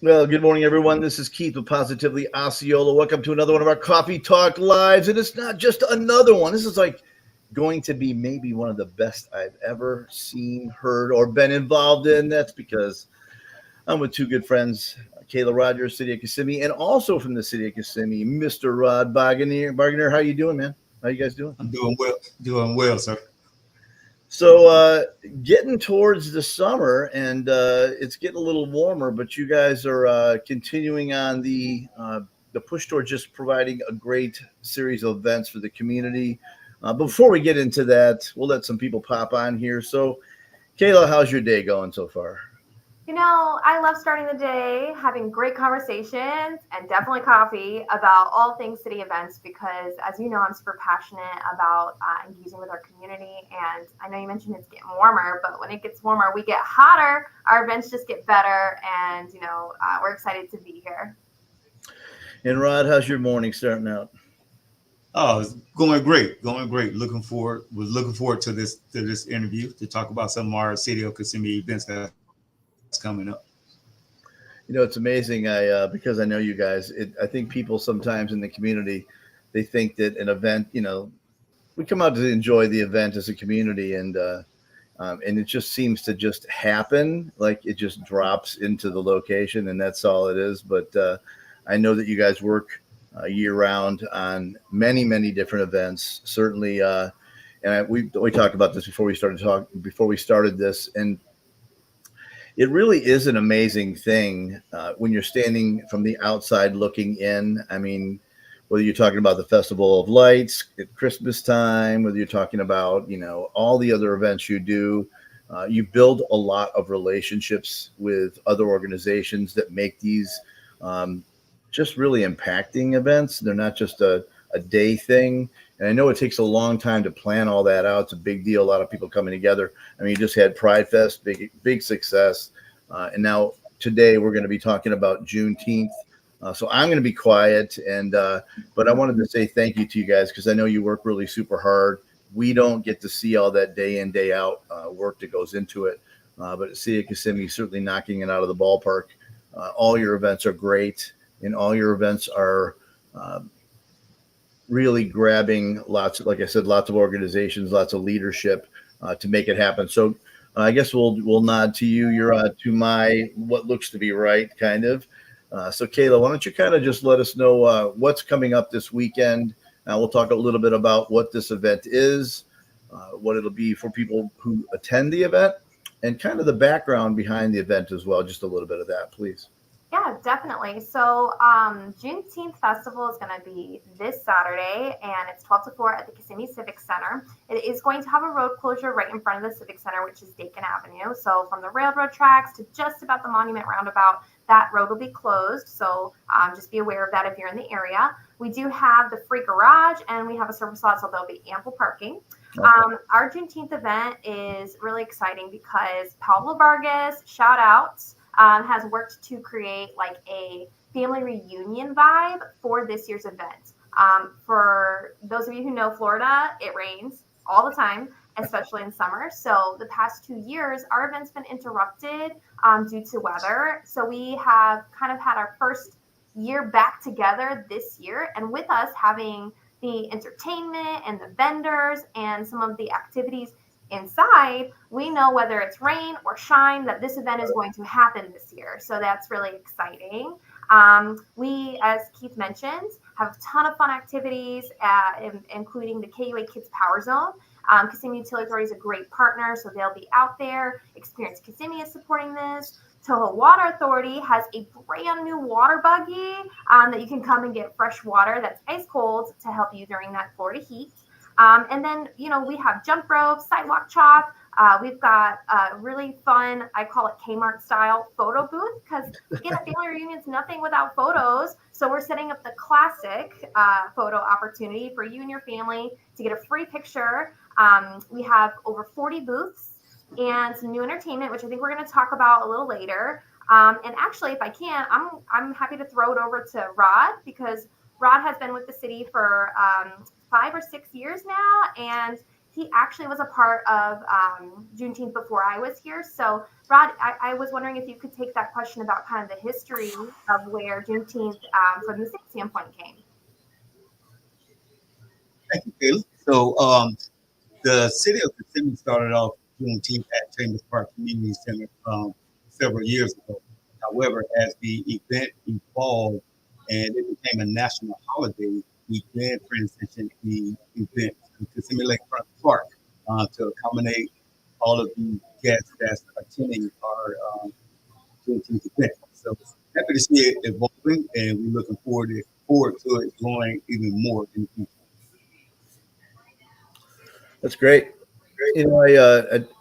Well, good morning, everyone. This is Keith with Positively Osceola. Welcome to another one of our Coffee Talk Lives. And it's not just another one. This is like going to be maybe one of the best I've ever seen, heard, or been involved in. That's because I'm with two good friends, Kayla Rogers, City of Kissimmee, and also from the City of Kissimmee, Mr. Rod Bargaineer. Bargaineer, how you doing, man? How you guys doing? I'm doing well. Doing well, sir. So, getting towards the summer, and it's getting a little warmer, but you guys are continuing on the push toward just providing a great series of events for the community. Before we get into that, we'll let some people pop on here. So, Kayla, how's your day going so far? I love starting the day, having great conversations, and definitely coffee about all things city events because, as you know, I'm super passionate about engaging with our community. And I know you mentioned it's getting warmer, but when it gets warmer, we get hotter. Our events just get better, and we're excited to be here. And Rod, how's your morning starting out? Oh, it's going great. Going great. Looking forward to this interview to talk about some of our city of Kissimmee events that's coming up. It's amazing. I because I know you guys. I think people sometimes in the community, they think that an event, we come out to enjoy the event as a community, and it just seems to just happen, like it just drops into the location, and that's all it is. But I know that you guys work year round on many different events. Certainly, we talked about this before we started this, and it really is an amazing thing when you're standing from the outside looking in. I mean, whether you're talking about the Festival of Lights at Christmas time, whether you're talking about, all the other events you do, you build a lot of relationships with other organizations that make these um, just really impacting events. They're not just a day thing. And I know it takes a long time to plan all that out. It's a big deal. A lot of people coming together. I mean, you just had Pride Fest, big success. And now today we're going to be talking about Juneteenth. So I'm going to be quiet, but I wanted to say thank you to you guys because I know you work really super hard. We don't get to see all that day in, day out work that goes into it. But at City of Kissimmee, certainly knocking it out of the ballpark. All your events are great, and all your events are uh, really grabbing like I said, lots of organizations, lots of leadership to make it happen. So I guess we'll nod to you. You're to my what looks to be right, kind of. So Kayla, why don't you kind of just let us know what's coming up this weekend? We'll talk a little bit about what this event is, what it'll be for people who attend the event, and kind of the background behind the event as well. Just a little bit of that, please. Yeah, definitely. So, Juneteenth Festival is going to be this Saturday, and it's 12 to 4 at the Kissimmee Civic Center. It is going to have a road closure right in front of the Civic Center, which is Dakin Avenue. So, from the railroad tracks to just about the Monument Roundabout, that road will be closed. So, just be aware of that if you're in the area. We do have the free garage, and we have a service lot, so there'll be ample parking. Okay. Our Juneteenth event is really exciting because Pablo Vargas, shout outs, has worked to create like a family reunion vibe for this year's event. For those of you who know Florida, it rains all the time, especially in summer. So the past 2 years, our event's been interrupted due to weather. So we have kind of had our first year back together this year, and with us having the entertainment and the vendors and some of the activities inside, we know whether it's rain or shine that this event is going to happen this year. So that's really exciting. We, as Keith mentioned, have a ton of fun activities, including the KUA Kids Power Zone. Kissimmee Utility Authority is a great partner, so they'll be out there. Experience Kissimmee is supporting this. Toho Water Authority has a brand new water buggy that you can come and get fresh water that's ice cold to help you during that Florida heat. And then, we have jump rope, sidewalk chalk. We've got a really fun, I call it Kmart style photo booth because, again, a family reunion is nothing without photos. So we're setting up the classic photo opportunity for you and your family to get a free picture. We have over 40 booths and some new entertainment, which I think we're going to talk about a little later. And actually, if I can, I'm happy to throw it over to Rod because Rod has been with the city for 5 or 6 years now, and he actually was a part of Juneteenth before I was here. So, Rod, I was wondering if you could take that question about kind of the history of where Juneteenth, from the city standpoint, came. Thank you, Kayla. So, the city of Kissimmee started off Juneteenth at Chambers Park Community Center several years ago. However, as the event evolved and it became a national holiday, we then transitioned the event to Kissimmee Lakefront Park to accommodate all of the guests that's attending our Juneteenth event. So happy to see it evolving, and we're looking forward to it growing even more in the future. That's great. You know,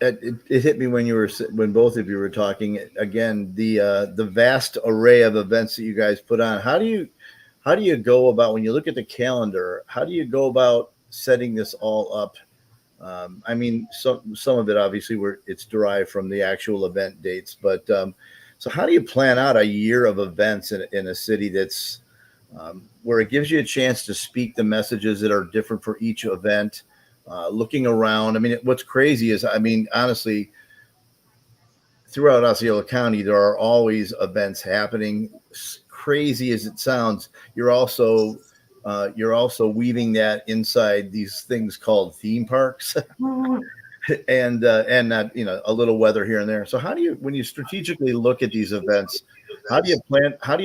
it hit me when when both of you were talking again. The vast array of events that you guys put on. How do you go about when you look at the calendar? How do you go about setting this all up? I mean, some of it obviously it's derived from the actual event dates, but so how do you plan out a year of events in a city that's where it gives you a chance to speak the messages that are different for each event? Looking around, I mean, what's crazy is, I mean, honestly, throughout Osceola County, there are always events happening. Crazy as it sounds, you're also weaving that inside these things called theme parks, and that, you know, a little weather here and there. So how do you, when you strategically look at these events, how do you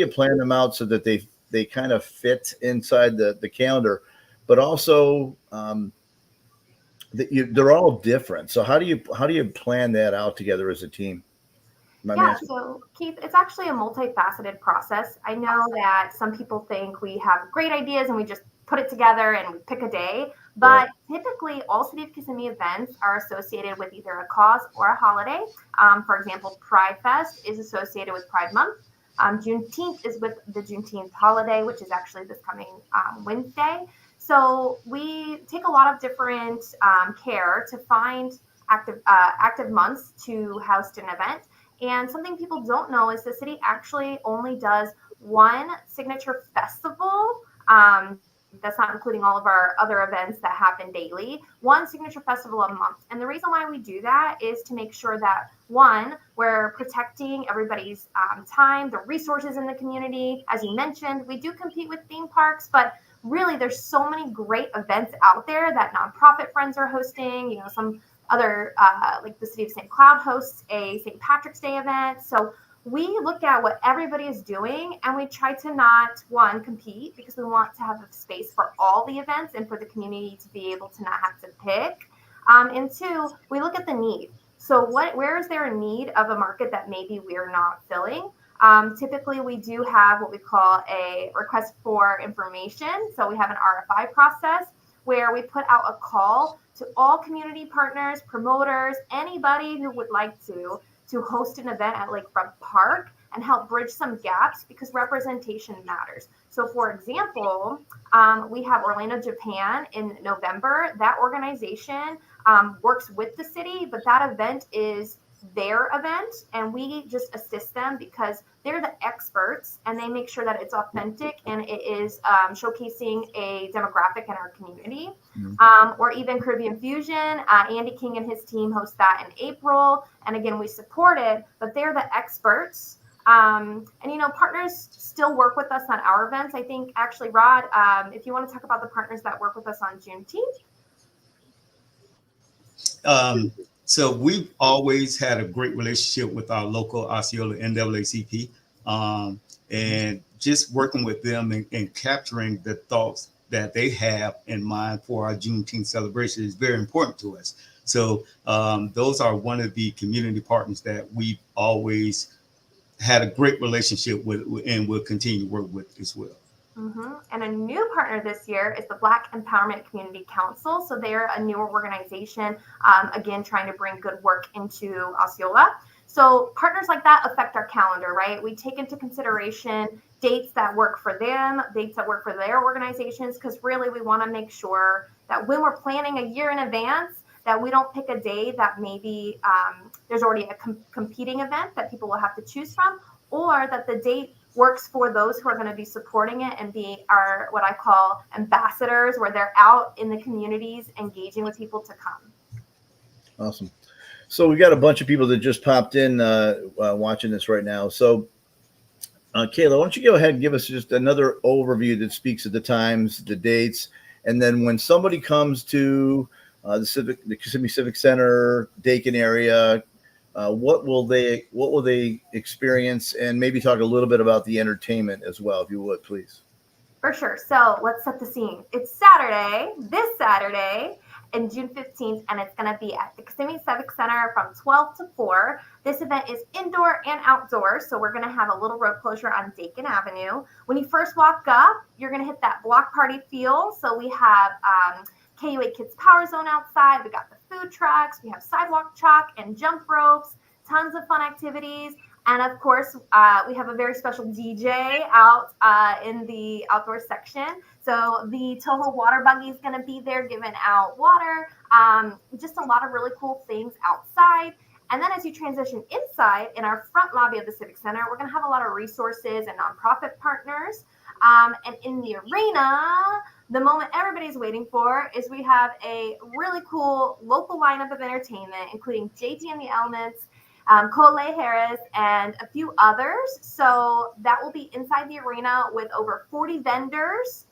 plan them out so that they kind of fit inside the calendar, but also they're all different. So how do you plan that out together as a team? Mind me Yeah, asking? so Keith, it's actually a multifaceted process. I know that some people think we have great ideas and we just put it together and we pick a day, Right. but typically all City of Kissimmee events are associated with either a cause or a holiday. For example, Pride Fest is associated with Pride Month. Juneteenth is with the Juneteenth holiday, which is actually this coming Wednesday. So we take a lot of different care to find active months to host an event. And something people don't know is the city actually only does one signature festival. That's not including all of our other events that happen daily. One signature festival a month. And the reason why we do that is to make sure that, one, we're protecting everybody's time, the resources in the community. As you mentioned, we do compete with theme parks, but really there's so many great events out there that nonprofit friends are hosting. You know, some other, like the city of St. Cloud hosts a St. Patrick's Day event. So we look at what everybody is doing and we try to not, one, compete, because we want to have a space for all the events and for the community to be able to not have to pick. And two, we look at the need. So where is there a need of a market that maybe we're not filling? Typically, we do have what we call a request for information. So we have an RFI process where we put out a call to all community partners, promoters, anybody who would like to host an event at Lakefront Park and help bridge some gaps, because representation matters. So, for example, we have Orlando, Japan in November. That organization works with the city, but that event is their event, and we just assist them because they're the experts and they make sure that it's authentic and it is showcasing a demographic in our community. Or even Caribbean Fusion. Andy King and his team host that in April. And again, we support it, but they're the experts. And, you know, partners still work with us on our events. I think actually, Rod, if you want to talk about the partners that work with us on Juneteenth. Um, so we've always had a great relationship with our local Osceola NAACP, and just working with them and capturing the thoughts that they have in mind for our Juneteenth celebration is very important to us. So those are one of the community partners that we've always had a great relationship with and will continue to work with as well. And a new partner this year is the Black Empowerment Community Council. So they're a newer organization, again, trying to bring good work into Osceola. So partners like that affect our calendar, right? We take into consideration dates that work for them, dates that work for their organizations, because really we want to make sure that when we're planning a year in advance, that we don't pick a day that maybe there's already a competing event that people will have to choose from, or that the date works for those who are going to be supporting it and be our, what I call ambassadors, where they're out in the communities engaging with people to come. Awesome. So we got a bunch of people that just popped in watching this right now. So Kayla, why don't you go ahead and give us just another overview that speaks of the times, the dates, and then when somebody comes to the Kissimmee Civic Center, Dakin area, what will they experience, and maybe talk a little bit about the entertainment as well, if you would, please. For sure. So let's set the scene. It's Saturday, this Saturday, and June 15th, and it's going to be at the Kissimmee Civic Center from 12 to 4. This event is indoor and outdoor, so we're going to have a little road closure on Dakin Avenue. When you first walk up, you're going to hit that block party feel. So we have KU8 Kids Power Zone outside. We got the food trucks. We have sidewalk chalk and jump ropes, tons of fun activities. And of course, we have a very special DJ out in the outdoor section. So the Toho water buggy is going to be there giving out water. Just a lot of really cool things outside. And then as you transition inside in our front lobby of the Civic Center, we're going to have a lot of resources and nonprofit partners. And in the arena, the moment everybody's waiting for is we have a really cool local lineup of entertainment, including JT and the Elements, Cole Harris, and a few others. So that will be inside the arena with over 40 vendors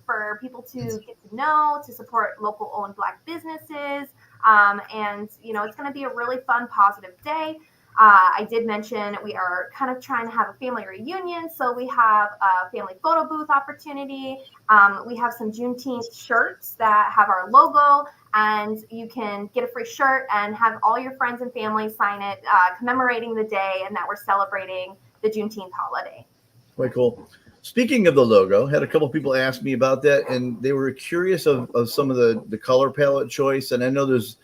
for people to get to know, to support local owned Black businesses. And, you know, it's going to be a really fun, positive day. I did mention we are kind of trying to have a family reunion. So we have a family photo booth opportunity. We have some Juneteenth shirts that have our logo, and you can get a free shirt and have all your friends and family sign it, commemorating the day and that we're celebrating the Juneteenth holiday. Quite cool. Speaking of the logo, had a couple people ask me about that, and they were curious of some of the color palette choice. And I know there's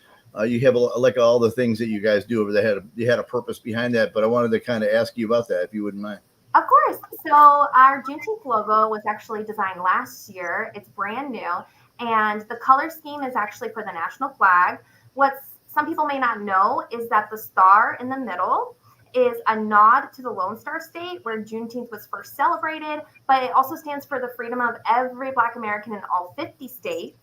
you have like all the things that you guys do over there. You had a purpose behind that, but I wanted to kind of ask you about that, if you wouldn't mind. Of course. So our Juneteenth logo was actually designed last year. It's brand new, and the color scheme is actually for the national flag. What some people may not know is that the star in the middle is a nod to the Lone Star State, where Juneteenth was first celebrated, but it also stands for the freedom of every Black American in all 50 states.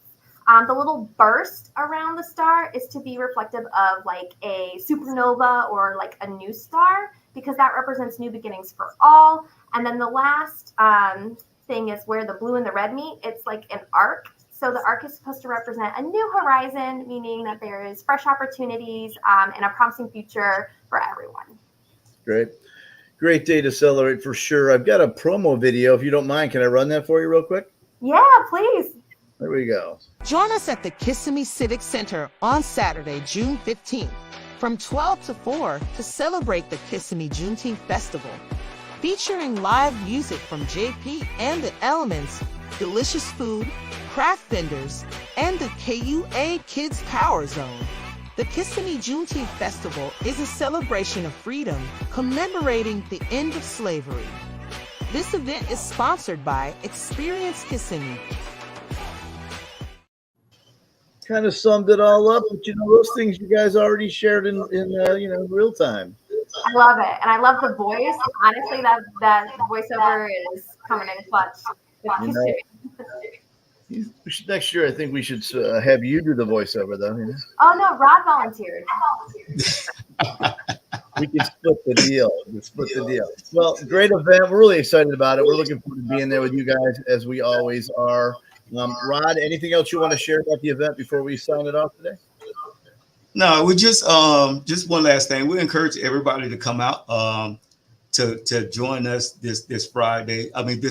The little burst around the star is to be reflective of like a supernova or like a new star, because that represents new beginnings for all. And then the last thing is where the blue and the red meet. It's like an arc. So the arc is supposed to represent a new horizon, meaning that there is fresh opportunities and a promising future for everyone. Great day to celebrate for sure. I've got a promo video. If you don't mind, can I run that for you real quick? Yeah, please. There we go. Join us at the Kissimmee Civic Center on Saturday, June 15th, from 12 to 4 to celebrate the Kissimmee Juneteenth Festival, featuring live music from JP and the Elements, delicious food, craft vendors, and the KU8 Kids Power Zone. The Kissimmee Juneteenth Festival is a celebration of freedom, commemorating the end of slavery. This event is sponsored by Experience Kissimmee. Kind of summed it all up, but you know, those things you guys already shared in real time. I love it, and I love the voice. Honestly, that voiceover is coming in clutch. Next year, I think we should have you do the voiceover, though. You know? Oh no, Rod volunteered. We can split the deal. Well, great event. We're really excited about it. We're looking forward to being there with you guys, as we always are. Rod, anything else you want to share about the event before we sign it off today? No, we just one last thing. We encourage everybody to come out to join us this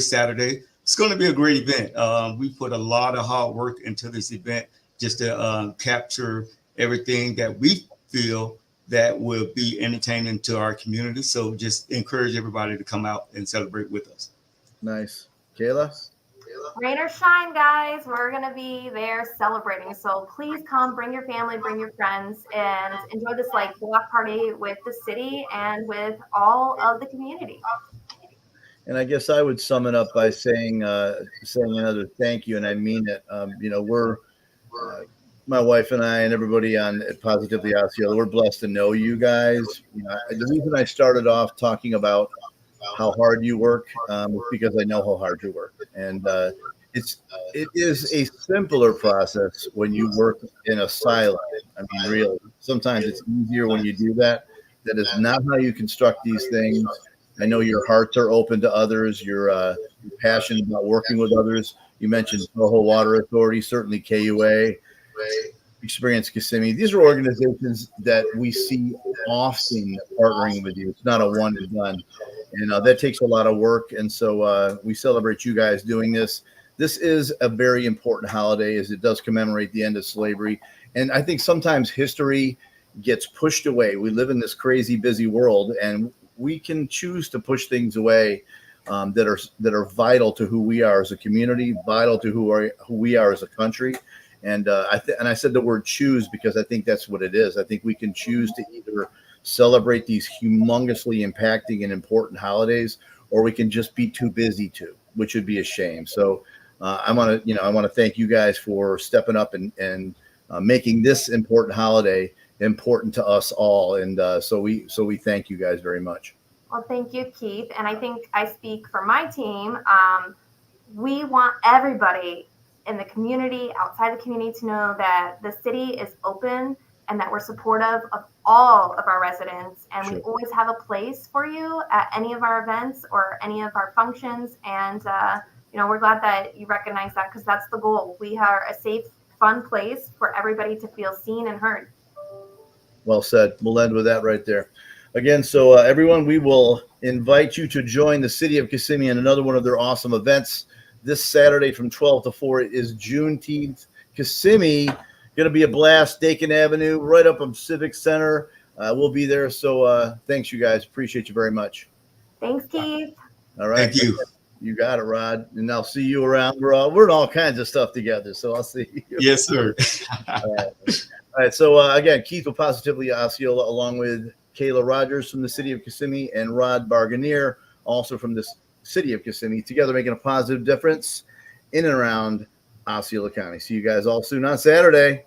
Saturday. It's going to be a great event. We put a lot of hard work into this event just to capture everything that we feel that will be entertaining to our community. So just encourage everybody to come out and celebrate with us. Nice. Kayla? Rain or shine, guys, we're going to be there celebrating. So please come, bring your family, bring your friends, and enjoy this like block party with the city and with all of the community. And I guess I would sum it up by saying another thank you, and I mean it. We're my wife and I and everybody on Positively Osceola, we're blessed to know you guys. The reason I started off talking about how hard you work, because I know how hard you work, and it is a simpler process when you work in a silo. I mean, really, sometimes it's easier when you do that. That is not how you construct these things. I know your hearts are open to others. You're passionate about working with others. You mentioned Toho Water Authority, certainly KUA, Experience Kissimmee. These are organizations that we see often partnering with you. It's not a one and done, and that takes a lot of work. And so we celebrate you guys doing this. This is a very important holiday, as it does commemorate the end of slavery. And I think sometimes history gets pushed away. We live in this crazy, busy world, and we can choose to push things away that are vital to who we are as a community, vital to who we are as a country. And I said the word choose because I think that's what it is. I think we can choose to either celebrate these humongously impacting and important holidays, or we can just be too busy to, which would be a shame. So I want to thank you guys for stepping up and making this important holiday important to us all. And so we thank you guys very much. Well, thank you, Keith. And I think I speak for my team. We want everybody in the community, outside the community, to know that the city is open and that we're supportive of all of our residents. And we always have a place for you at any of our events or any of our functions. And, we're glad that you recognize that, because that's the goal. We are a safe, fun place for everybody to feel seen and heard. Well said. We'll end with that right there. Again, so everyone, we will invite you to join the City of Kissimmee in another one of their awesome events. This Saturday from 12 to 4 is Juneteenth. Kissimmee, going to be a blast. Dakin Avenue, right up on Civic Center. We'll be there. So thanks, you guys. Appreciate you very much. Thanks, Keith. All right. Thank you. You got it, Rod. And I'll see you around. We're in all kinds of stuff together. So I'll see you. Yes, sir. All right. So again, Keith will positively Osceola, along with Kayla Rogers from the City of Kissimmee and Rod Bargaineer, also from the City of Kissimmee, together making a positive difference in and around Osceola County. See you guys all soon on Saturday.